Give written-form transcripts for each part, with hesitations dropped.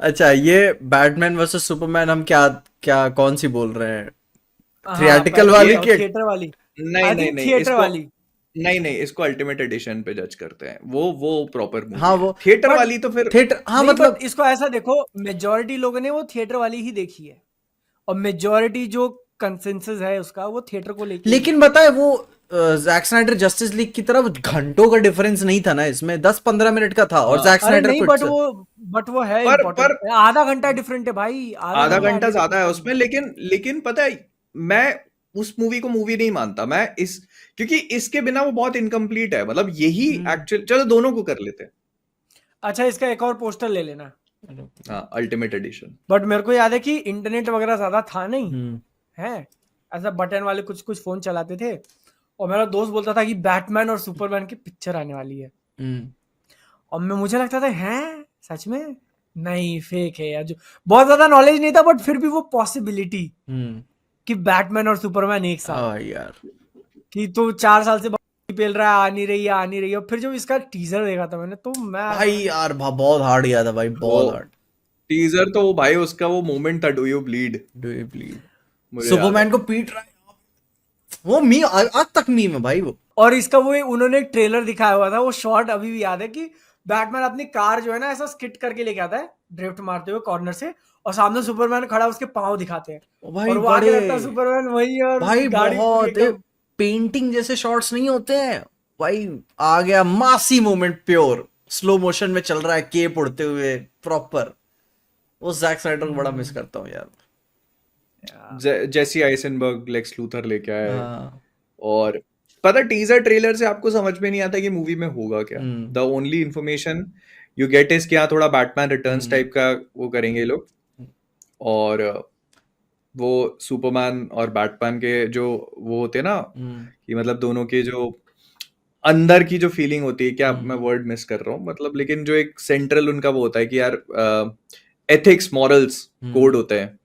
अच्छा, ये Batman versus Superman हम क्या क्या कौन सी बोल रहे हैं? हाँ थिएटिकल पहले वाली ये बताओ, की? थिएटर वाली। नहीं आई नहीं थिंक नहीं थिएटर इसको, वाली। नहीं नहीं इसको अल्टीमेट एडिशन पे जज करते हैं। वो प्रॉपर हाँ मूवी है, वो थिएटर बट वाली तो फिर। थिएटर, हाँ नहीं, बट मतलब। इसको ऐसा देखो, मेजोरिटी लोगों ने वो थिएटर वाली ही देखी है, और मेजोरिटी जो कंसेंसस है उसका वो थिएटर को लेके ही है। लेकिन बताए वो जैक स्नाइडर जस्टिस लीग की तरफ घंटों का डिफरेंस नहीं था ना इसमें, 10-15 मिनट का था, और हाँ, जैक अरे स्नाइडर नहीं, कुछ। बट वो है पर इम्पोर्टेंट, आधा घंटा डिफरेंट है भाई, आधा आधा घंटा घंटा हार्डली ज्यादा डिफरेंस है है उसमें, उनमें। लेकिन लेकिन पता है, मैं उस मूवी को मूवी नहीं मानता मैं इस, क्योंकि इसके बिना वो बहुत इनकम्प्लीट है। मतलब यही हम्म। एक्चुअल, चलो दोनों को कर लेते हैं। अच्छा, इसका एक और पोस्टर ले लेना। हाँ, अल्टीमेट एडिशन। बट मेरे को याद है कि इंटरनेट वगैरह ज्यादा था नहीं हम्म। है, ऐसा बटन वाले कुछ कुछ फोन चलाते थे, और मेरा दोस्त बोलता था कि बैटमैन और सुपरमैन की पिक्चर आने वाली है, हम्म। और मैं मुझे लगता था हैं सच में, नहीं फेक है यार, जो बहुत ज्यादा नॉलेज नहीं था, बट फिर भी वो पॉसिबिलिटी हम्म। कि बैटमैन और सुपरमैन एक साथ, हाँ यार। कि तो 4 साल से पेल रहा है, आ नहीं रही है, और फिर जब इसका टीजर देखा था मैंने, तो भाई मैं यार बहुत हार्ड गया था भाई, वो बहुत हार्ड। टीजर तो वो भाई, उसका वो मोमेंट था, do you bleed, do you please? मुझे याद है। सुपरमैन को पीट रहा है वो, मी आज तक मीम है भाई वो। और इसका वो उन्होंने एक ट्रेलर दिखाया हुआ था, वो शॉट अभी भी याद है कि बैटमैन अपनी कार जो है ना ऐसा स्किट करके लेके आता है, ड्रिफ्ट मारते हुए कॉर्नर से, और सामने सुपरमैन खड़ा उसके पाँव दिखाते हैं, ओ भाई और वो आगे बड़े, लगता है सुपरमैन वही है, और उसकी भाई गाड़ी पूरी बहुत एकदम। पेंटिंग जैसे शॉट्स नहीं होते हैं भाई। आ गया मासी मोमेंट, प्योर स्लो मोशन में चल रहा है, केप उड़ते हुए प्रॉपर। उस जैक स्नाइडर को बड़ा मिस हम्म, करता हूँ यार। जेसी आइसेनबर्ग लेक्स लूथर लेके आए। हाँ। और पता, टीजर ट्रेलर से आपको समझ में नहीं आता कि मूवी में होगा क्या। Hmm. The only information you get is कि हाँ, थोड़ा बैटमैन रिटर्न्स हम्म। टाइप का वो करेंगे ये लोग। और वो सुपरमैन और बैटमैन के जो वो होते हैं ना, हम्म। कि मतलब दोनों के जो अंदर की जो फीलिंग होती है, क्या मैं हम्म। वर्ड मिस कर रहा हूँ मतलब, लेकिन जो एक सेंट्रल उनका वो होता है कि यार एथिक्स मॉरल्स हम्म। कोड होते हैं,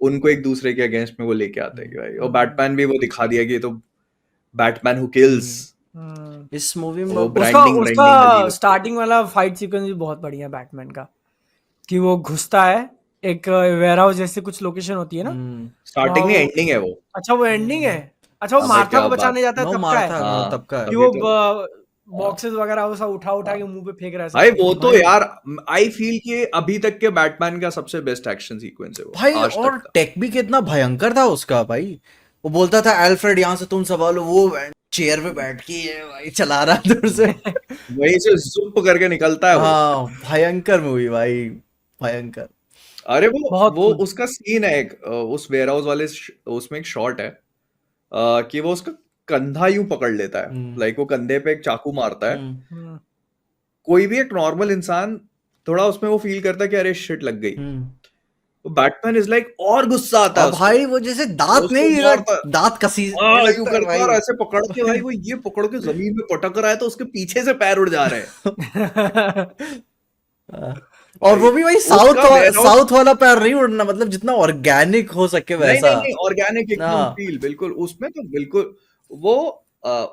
उनको एक दूसरे के अगेंस्ट में वो लेके आते हैं कि भाई। और बैटमैन भी वो दिखा दिया कि ये तो बैटमैन हु किल्स, हम्म। हम्म। इस मूवी में वो उसका ब्रांडिंग उसका ब्रांडिंग डली है उसके ऊपर। स्टार्टिंग वाला फाइट सीक्वेंस भी बहुत बढ़िया है बैटमैन का, कि वो घुसता है एक वेयर हाउस जैसे कुछ लोकेशन होती है ना, हम्म। वहां स्टार्टिंग नहीं, वो, एंडिंग है वो। अच्छा वो एंडिंग है, अच्छा वो स- अबे मार्था क्या को बात। बचाने जाता है वो तब का है, मार्था वो हाँ, तब का है। कि तभी वो तो। हाँ, बॉक्सेस वगैरह वो सब उठा उठा हाँ। के मुंह पे फेंक रहा है भाई सबके। वो तो भाई, यार, आई फील कि अभी तक के बैटमैन का सबसे बेस्ट एक्शन सीक्वेंस है वो, भाई आज और तक का। टेक भी कितना भयंकर था उसका भाई। वो बोलता था अल्फ्रेड यहाँ से तुम संभालो, वो चेयर पे बैठ के ये भाई चला रहा है दूर से। वहीं से जुप करके निकलता है वो। हाँ भयंकर मूवी भाई, भयंकर। अरे वो बहुत वो कुल। उसका सीन है एक, उस वेयर हाउस वाले उसमें एक शॉट है, कि वो उसका कंधा यूं पकड़ लेता है, हम्म। लाइक वो कंधे पे एक चाकू मारता है। हम्म। हम्म। कोई भी एक नॉर्मल इंसान थोड़ा उसमें वो फील करता है कि अरे शिट लग गई। हम्म। तो बैटमैन इज लाइक और गुस्सा आता और है उसको, भाई वो जैसे वो दांत उसको नहीं, मारता है। दांत कसीने हाँ, यूं लगता है करके और भाई। ऐसे पकड़ के भाई, वो ये पकड़ के जमीन में पटक रहा है तो उसके पीछे से पैर उड़ जा रहे हैं। और भाई वो भी भाई उसका वेयर हाउस, साउथ वाला पैर नहीं उड़ना, मतलब जितना ऑर्गेनिक हो सके नहीं वैसा। नहीं नहीं, ऑर्गेनिक एकदम हाँ। फील बिल्कुल उसमें तो बिल्कुल। वो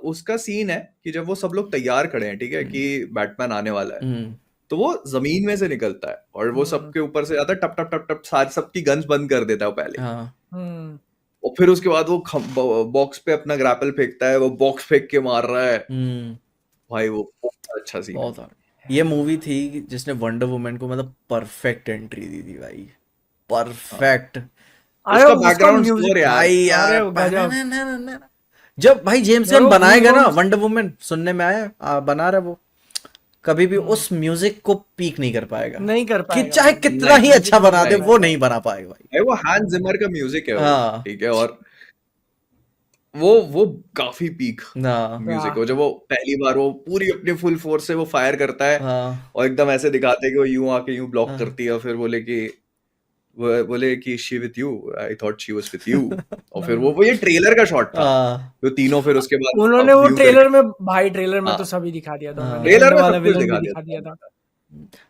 उसका सीन है कि जब वो सब लोग तैयार खड़े हैं, ठीक है, हम्म। कि बैटमैन आने वाला है, हम्म। तो वो जमीन में से निकलता है और वो हम्म। सबके ऊपर से जाता है, टप टप टप टप, सारी सबकी गन्स बंद कर देता है वो पहले। हाँ। हम्म। और फिर उसके बाद वो बॉक्स पे अपना ग्रैपल फेंकता है, वो बॉक्स फेंक के मार रहा है। हम्म। भाई वो बहुत अच्छा सीन है। बहुत hard। ये मूवी थी जिसने वंडर वुमन को मतलब परफेक्ट एंट्री दी थी भाई, हाँ, परफेक्ट। अरे उसका उसका बैकग्राउंड म्यूजिक, स्कोर यार। भाई अरे यार गजब जब भाई जेम्स यार, गन वो गूज बनाएगा ना बम्स वंडर वुमन, सुनने में आया बना रहा है वो, कभी भी नहीं उस म्यूजिक को पीक नहीं कर पाएगा। कर कि पाएगा चाहे भाई, कितना नहीं ही म्यूजिक अच्छा नहीं बना कर दे, नहीं वो पाएगा। नहीं बना पाएगा भाई। भाई, वो हैंस जिमर का म्यूजिक है वो, हाँ। ठीक है। और वो काफी पीक हाँ। म्यूजिक हाँ। हो, जब वो पहली बार वो पूरी अपनी फुल फोर्स से वो फायर करता है, हाँ। और एकदम ऐसे दिखाते हैं कि वो यूं आके यूं ब्लॉक हाँ। करती है, और फिर बोले कि she with you, I thought she was with you. और फिर वो ये ट्रेलर का शॉट था, हाँ। जो तीनों फिर उसके उन्होंने बाद वो व्यू ट्रेलर करके। में, भाई ट्रेलर में हाँ, तो सभी दिखा दिया था उन्होंने, हाँ। एंड ट्रेलर में वाला सब कुछ विलन भी दिखा दिया दिखा दिया था। था।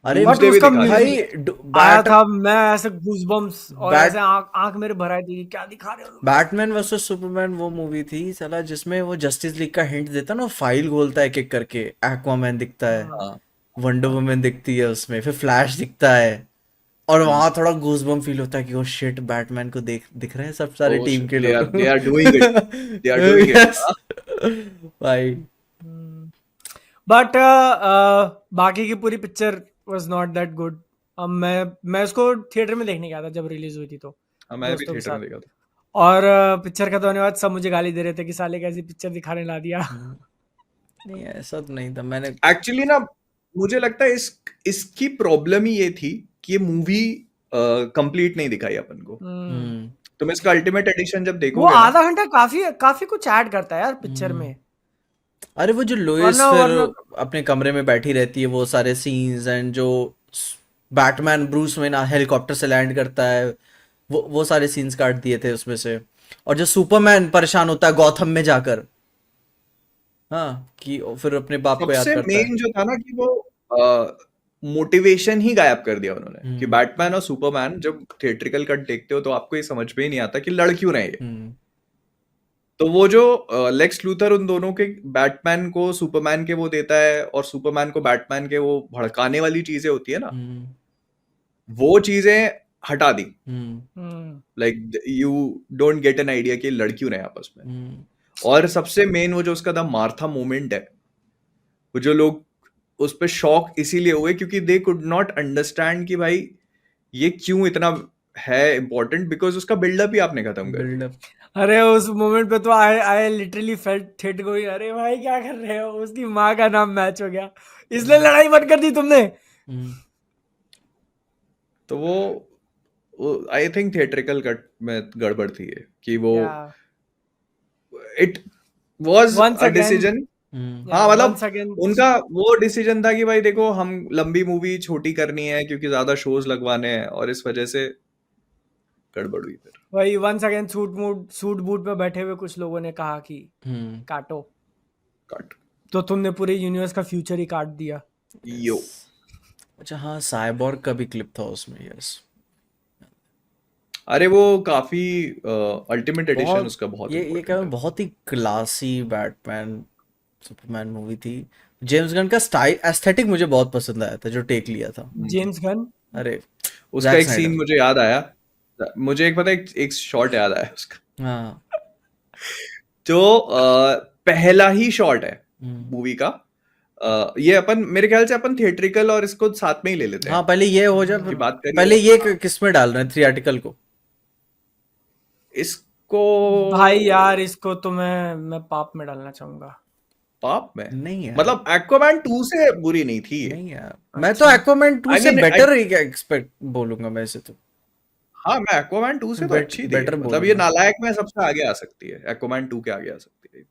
अरे बट डूम्सडे भी उसका दिखा दिया भाई म्यूजिक था। आया बैट था, मैं ऐसे गूज बम्स, और ऐसे बैट आंख आंख मेरे भर आई थी, क्या दिखा रहे हो तुम। बैटमैन वर्सेस सुपरमैन वो मूवी थी साला, जिसमें वो जस्टिस लीग का हिंट देता ना, वो फाइल खोलता है एक एक करके, एक्वामैन दिखता है, हम्म। हाँ, वंडर हाँ, वुमन दिखती है उसमें, फिर फ्लैश दिखता है। और वहां थोड़ा गूज़बम्प फील होता है कि ओ शिट, बैटमैन को दिख रहे हैं सब सारे Oh टीम shit, के लोग। they are doing it. They are doing it. Yes भाई। बट बाकी की पूरी picture was not that good. अब मैं उसको थिएटर में देखने गया था जब रिलीज हुई थी, तो हाँ, मैं भी दोस्तों के थिएटर में साथ। देखा था। और पिक्चर खत्म होने के बाद सब मुझे गाली दे रहे थे कि साले कैसी पिक्चर दिखाने ला दिया। नहीं ऐसा तो नहीं था, मैंने एक्चुअली ना मुझे लगता है इसकी प्रॉब्लम ही ये थी कि ये मूवी कंप्लीट नहीं दिखाई अपन को। हम्म। तुम इसका अल्टीमेट एडिशन जब वो देखोगे ना, आधा घंटा काफी काफी कुछ ऐड करता है यार पिक्चर में। अरे वो जो लोइस वरना फिर वरना अपने कमरे में बैठी रहती है, वो सारे सीन्स एंड जो बैटमैन ब्रूस वेन हेलीकॉप्टर से लैंड करता है, वो सारे सीन्स काट दिए थे उसमें से। और जो सुपरमैन परेशान होता है गॉथम में जाकर, हाँ, कि वो फिर अपने बाप को याद सबसे करता है। मेन जो था ना कि वो मोटिवेशन ही गायब कर दिया उन्होंने कि बैटमैन और सुपरमैन जब थिएट्रिकल कट देखते हो तो आपको ये समझ में ही नहीं आता कि लड़ क्यों रहे ये। तो वो जो लेक्स लूथर उन दोनों के, बैटमैन को सुपरमैन के वो देता है और सुपरमैन को बैटमैन के वो भड़काने वाली चीजें होती है ना, वो चीजें हटा दी। Like you don't get an idea कि लड़ क्यों रहे आपस में। और सबसे मेन वो जो उसका द मार्था मोमेंट है, वो जो लोग उस पे शॉक इसीलिए हुए क्योंकि दे कुड नॉट अंडरस्टैंड कि भाई ये क्यों इतना है इम्पोर्टेंट, बिकॉज उसका बिल्डअप ही आपने खत्म कर दिया। बिल्डअप। अरे उस मोमेंट पे तो I literally felt theatre going, अरे भाई क्या कर रहे हो, उसकी माँ का नाम मैच हो गया, इसलिए लड़ाई बंद कर दी तुमने। तो वो आई थिंक थिएट्रिकल कट में गड़बड़ थी ये कि वो it was Once a again, decision. हाँ मतलब once again, उनका वो डिसीजन था कि भाई देखो हम लंबी मूवी छोटी करनी है क्योंकि ज्यादा शोज लगवाने हैं, और इस वजह से गड़बड़ हुई फिर। वही once again सूट बूट में बैठे हुए कुछ लोगों ने कहा कि काटो, कट तो तुमने पूरे यूनिवर्स का फ्यूचर ही काट दिया। यो। अच्छा हाँ, साइबॉर्ग का भी क्लिप था उसमें, यस। अरे वो काफी अल्टीमेट एडिशन उसका बहुत ये important क्या है। बहुत ही क्लासी बैटमैन सुपरमैन मूवी थी। जेम्स गन का स्टाइल एस्थेटिक मुझे बहुत पसंद आया था जो टेक लिया था। जेम्स गन, अरे उसका एक सीन मुझे याद आया, मुझे एक पता एक शॉट याद आया उसका। हाँ जो पहला ही शॉट है मूवी का, ये अपन मेरे ख्याल से अपन थिएट्रिकल और इसको साथ में ही ले लेते हैं। हाँ, पहले ये हो जाए की बात करिए। पहले ये किस में डाल रहे हैं, थिएट्रिकल को? इसको भाई यार इसको तो मैं पाप में डालना चाहूंगा। पाप में नहीं यार, मतलब एक्वामैन 2 से बुरी नहीं थी ये। नहीं यार, मैं तो एक्वामैन 2 से mean, बेटर एक्सपेक्ट बोलूंगा मैं इसे तो। हाँ मैं एक्वामैन 2 से तो अच्छी थी, better मतलब ये बोलूंगा। नालायक में सबसे आगे आ सकती है, एक्वामैन 2 के आगे आ सकती है।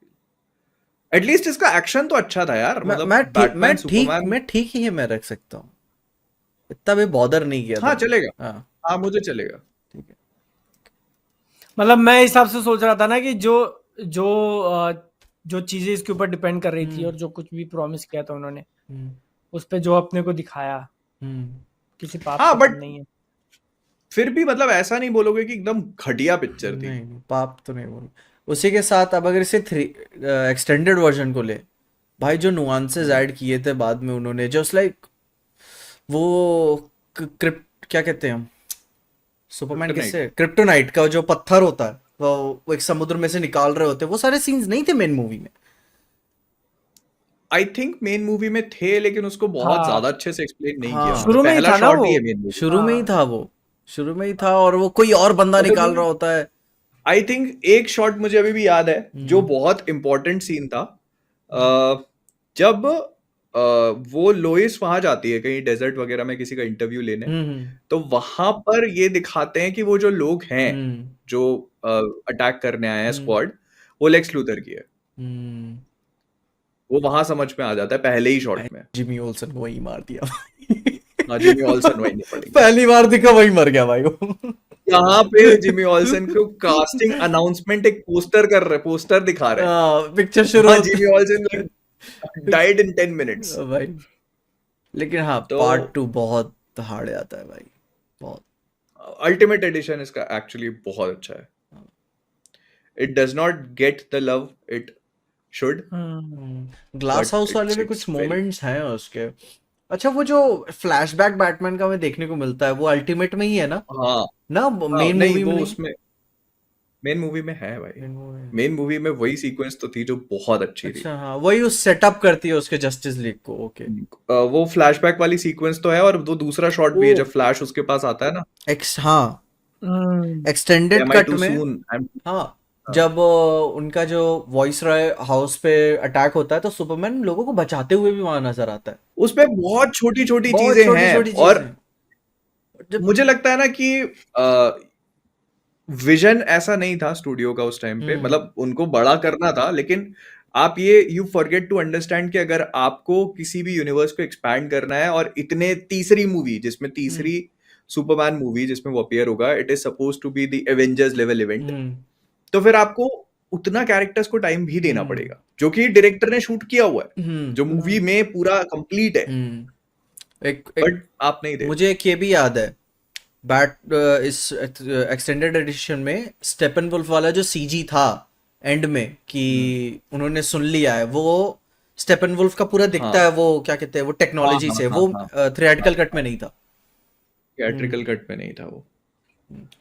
एटलीस्ट इसका एक्शन तो अच्छा था यार, मतलब बैटमैन सुपरमैन। मैं ठीक ही है, मैं रख सकता हूँ, इतना भी बॉदर नहीं किया हाँ था। चलेगा, हाँ हाँ मुझे चलेगा। ठीक है। मतलब मैं हिसाब से सोच रहा था ना कि जो चीजें इसके ऊपर डिपेंड कर रही थी और जो कुछ भी प्रॉमिस किया था उन्होंने, उस पे जो अपने को दिखाया, किसी पाप हाँ से बट कम नहीं है। फिर भी मतलब ऐसा नहीं बोलोगे कि एकदम घटिया पिक्चर थी। नहीं, पाप तो नहीं बोल। उसी के साथ अब अगर इसे एक्सटेंडेड वर्जन को ले, भाई जो नुआंसेस ऐड किए थे बाद में उन्होंने, जस्ट लाइक वो क्रिप्ट क्या कहते हैं हम, सुपरमैन किससे, क्रिप्टोनाइट का जो पत्थर होता है वो एक समुद्र में से निकाल रहे होते हैं, वो सारे सीन्स नहीं थे मेन मूवी में। आई थिंक मेन मूवी में थे लेकिन उसको बहुत हाँ। ज्यादा अच्छे से एक्सप्लेन नहीं हाँ। किया। शुरू में ही पहला था ना शॉट वो। ही है मेन मूवी। शुरू में ही था वो, शुरू में ही था, और वो कोई और बंदा निकाल रहा होता है। आई थिंक एक शॉट मुझे अभी भी याद है जो बहुत इंपॉर्टेंट सीन था, जब वो लोइस वहां जाती है कहीं डेजर्ट वगैरह में किसी का इंटरव्यू लेने, तो वहां पर ये दिखाते हैं कि वो जो लोग हैं जो अटैक करने आए हैं स्क्वाड, वो लेक्स लूथर की है। वो वहां समझ में आ जाता है पहले ही शॉट में। जिमी ओल्सन को वही मार दिया हाँ जिमी ऑल्सन वही नहीं पड़ेगी। पहली बार दिखा वही मर गया भाई वो। यहाँ पे जिमी ऑल्सन को कास्टिंग अनाउंसमेंट एक पोस्टर दिखा रहे हैं, पिक्चर शुरू हाँ Jimmy Olson died in 10 minutes भाई। लेकिन हाँ, तो पार्ट 2 बहुत हार्ड आता है भाई, बहुत। अल्टीमेट एडिशन इसका एक्चुअली बहुत अच्छा है। It does not get the love it should. Glass But house वाले में it's कुछ very- मोमेंट्स हैं उसके, अच्छा, वो जो फ्लैशबैक बैटमैन का हमें देखने को मिलता है वो अल्टीमेट में ही है ना? हाँ ना मेन नहीं मूवी में वो नहीं? उसमें मेन मूवी में है भाई। मेन मूवी में। मेन मूवी में वही सीक्वेंस तो थी जो बहुत अच्छी थी। अच्छा हाँ, वही उस सेटअप करती है उसके जस्टिस लीग को। ओके। वो फ्लैशबैक वाली सीक्वेंस तो है, और वो दूसरा शॉट भी है ओ जब फ्लैश उसके पास आता है ना, हाँ, एक्सटेंडेड एम आई कट टू में। सून। हाँ, जब उनका जो वॉइस रॉय हाउस पे अटैक होता है तो सुपरमैन लोगों को बचाते हुए भी वहां नजर आता है। उसमें बहुत छोटी छोटी बहुत चीजें छोटी हैं, छोटी और चीजें जब। मुझे लगता है ना कि विजन ऐसा नहीं था स्टूडियो का उस टाइम पे, हम्म मतलब उनको बड़ा करना था, लेकिन आप ये यू फॉरगेट टू अंडरस्टैंड कि अगर आपको किसी भी यूनिवर्स को एक्सपैंड करना है, और इतने तीसरी मूवी जिसमें हम्म तीसरी सुपरमैन मूवी जिसमें वो अपीयर होगा, it is suppose to be the Avengers level event, hmm तो फिर आपको उतना कैरेक्टर्स को टाइम भी देना हम्म पड़ेगा, जो कि डायरेक्टर ने शूट किया हुआ है, हम्म जो मूवी में पूरा कंप्लीट है, एक बट आप नहीं दे रहे। मुझे एक ये भी याद है, इस एक्सटेंडेड एडिशन में स्टेपनवुल्फ वाला जो सीजी था एंड में कि उन्होंने सुन लिया है, वो स्टेपनवुल्फ का पूरा दिखता हाँ है, वो क्या कहते हैं वो हाँ टेक्नोलॉजी हाँ से, हाँ वो हाँ थिएट्रिकल कट में हाँ, नहीं था। थिएट्रिकल हम्म कट में नहीं था वो।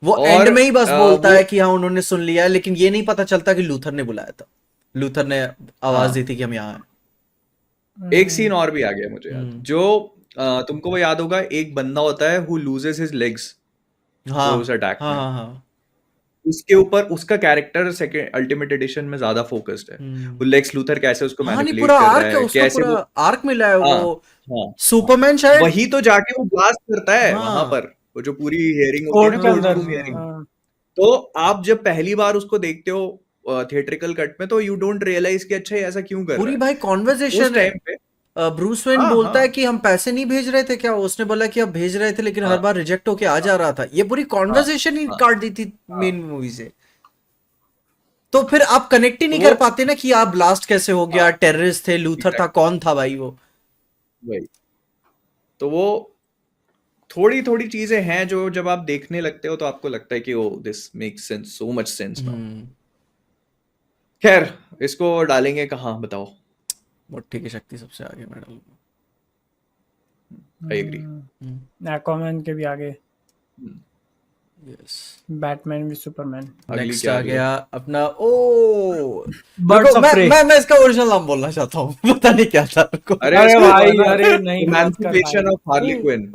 वो एंड और में ही बस बोलता वो है कि हाँ उन्होंने सुन लिया है, लेकिन ये नहीं पता चलता कि लूथर ने बुलाया था, लूथर ने आवाज दी हाँ, थी कि हम यहाँ हैं। एक सीन और भी आ गया मुझे याद, हम्म जो तुमको वो याद होगा, एक बंदा होता है हु लूजेस हिज लेग्स हाँ उस अटैक हाँ में, हाँ हाँ। उसके ऊपर उसका कैरेक्टर सेकंड अल्टीमेट एडिशन में ज्यादा फोकस्ड है, वो लेक्स लूथर कैसे उसको हाँ नहीं, पूरा मैनिपुलेट कर रहा आर्क है है, उसका, कैसे पूरा वो। आर्क मिला है हाँ वो। हाँ हाँ, सुपरमैन शायद। वही तो जाके वो ब्लास्ट करता है वहां हाँ पर, वो जो पूरी हियरिंग होती है ना, कोर्ट के कोर्ट अंदर। Room hearing. हाँ। तो आप जब पहली बार उसको देखते हो थिएट्रिकल कट में, तो यू डोंट रियलाइज कि अच्छा ये ऐसा क्यों कर रहा पूरी है भाई उस कॉन्वर्जेशन है। टाइम पे। ब्रूस वेन हाँ बोलता हाँ है कि हम पैसे नहीं भेज रहे थे क्या, उसने बोला कि अब भेज रहे थे लेकिन हर हाँ बार रिजेक्ट होके आ हाँ जा रहा था, ये पूरी हाँ कॉन्वर्जेशन ही हाँ काट दी थी हाँ। मेन मूवी से। तो फिर आप कनेक्ट ही तो नहीं वो कर पाते ना कि आप ब्लास्ट कैसे हो गया, हाँ टेररिस्ट थे, लूथर था, एग्जैक्टली कौन था भाई वो। वही। तो वो थोड़ी थोड़ी चीजें हैं जो जब आप देखने लगते हो तो आपको लगता है कि oh this makes sense, so much sense now. Hmm खैर, इसको डालेंगे कहाँ बताओ। मुट्ठी की शक्ति सबसे आगे मेडल। I agree. एक्वामैन के भी आगे, यस। बैटमैन भी सुपरमैन। अगली नेक्स्ट क्या आ आ गई? गया अपना ओ। बर्ड्स रुको, ऑफ प्रे। मैं इसका ओरिजिनल नाम बोलना चाहता हूँ, पता नहीं क्या था रुको। अरे अरे इसका वो है भाई, ना, अरे नहीं, मत कर इमेंसिपेशन भाई। Of Harley Quinn.